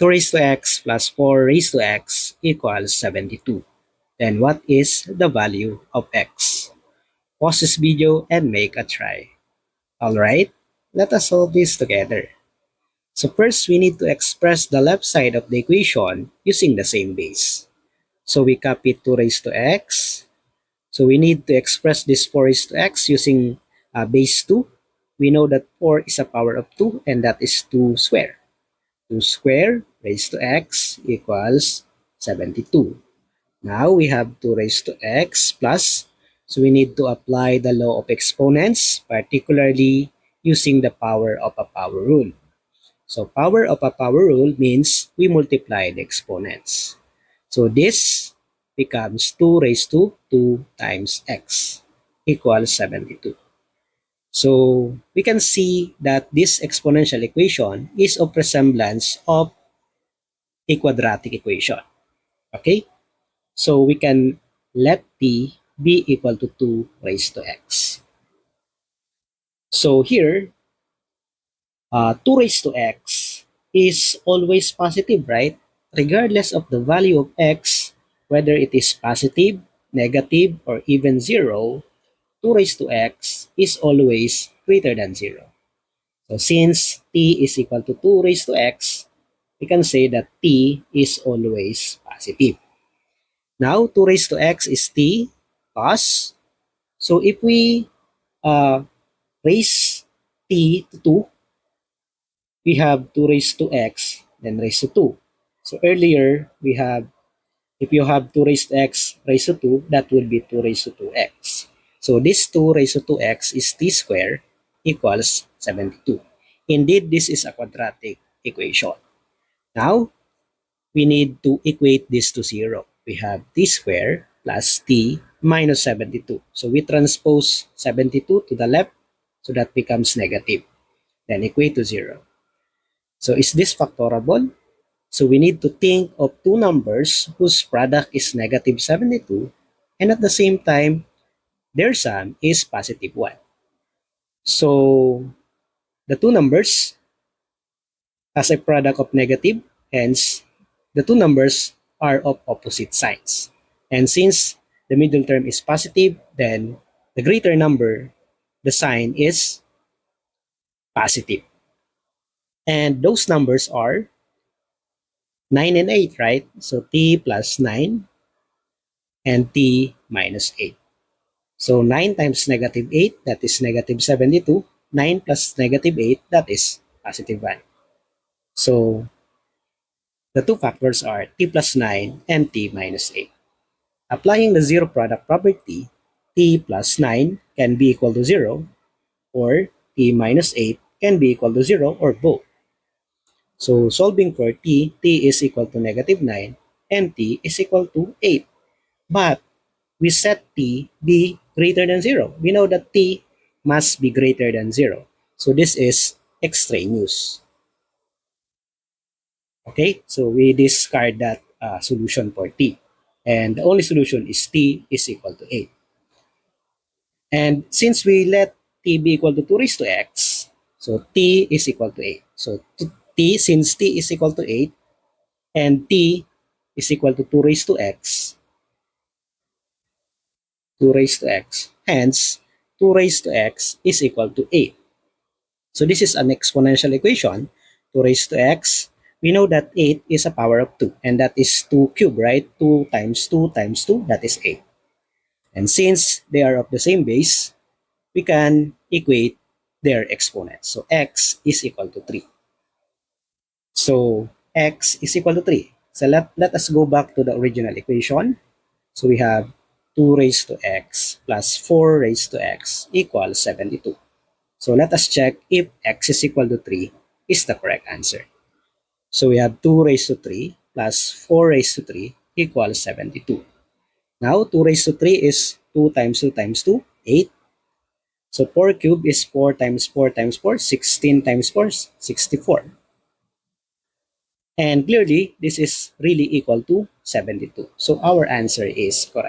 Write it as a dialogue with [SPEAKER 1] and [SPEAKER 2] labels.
[SPEAKER 1] 2 raised to x plus 4 raised to x equals 72. Then what is the value of x? Pause this video and make a try. Alright, let us solve this together. So first, we need to express the left side of the equation using the same base. So we copy 2 raised to x. So we need to express this 4 raised to x using base 2. We know that 4 is a power of 2 and that is 2 square. 2 square raised to x equals 72. Now we have 2 raised to x plus, so we need to apply the law of exponents, particularly using the power of a power rule. So power of a power rule means we multiply the exponents. So this becomes 2 raised to 2 times x equals 72. So we can see that this exponential equation is of resemblance of a quadratic equation. Okay? So we can let t be equal to 2 raised to x. So here, 2 raised to x is always positive, right? Regardless of the value of x, whether it is positive, negative, or even 0, 2 raised to x is always greater than 0. So since t is equal to 2 raised to x, we can say that t is always positive. Now, 2 raised to x is t cos. So if we raise t to 2, we have 2 raised to x, then raised to 2. So earlier, we have, if you have 2 raised to x raised to 2, that will be 2 raised to 2x. So this 2 raised to 2x is t squared equals 72. Indeed, this is a quadratic equation. Now, we need to equate this to 0. We have t squared plus t minus 72. So we transpose 72 to the left, so that becomes negative. Then equate to 0. So is this factorable? So we need to think of two numbers whose product is negative 72 and at the same time, their sum is positive 1. So the two numbers has a product of negative, hence the two numbers are of opposite signs. And since the middle term is positive, then the greater number, the sign is positive. And those numbers are 9 and 8, right? So t plus 9 and t minus 8. So 9 times negative 8, that is negative 72. 9 plus negative 8, that is positive 1. So the two factors are t plus 9 and t minus 8. Applying the zero product property, t plus 9 can be equal to 0 or t minus 8 can be equal to 0 or both. So solving for t is equal to negative 9 and t is equal to 8. But we set t be greater than 0. We know that t must be greater than 0. So this is extraneous. Okay, so we discard that solution for t. And the only solution is t is equal to 8. And since we let t be equal to 2 raised to x, so t is equal to 8. So since t is equal to 8 and t is equal to 2 raised to x, 2 raised to x, hence 2 raised to x is equal to 8. So this is an exponential equation, 2 raised to x. We know that 8 is a power of 2, and that is 2 cubed, right? 2 times 2 times 2, that is 8. And since they are of the same base, we can equate their exponents. So x is equal to 3. So x is equal to 3. So let us go back to the original equation. So we have 2 raised to x plus 4 raised to x equals 72. So let us check if x is equal to 3 is the correct answer. So we have 2 raised to 3 plus 4 raised to 3 equals 72. Now 2 raised to 3 is 2 times 2 times 2, 8. So 4 cubed is 4 times 4 times 4, 16 times 4, 64. And clearly, this is really equal to 72. So our answer is correct.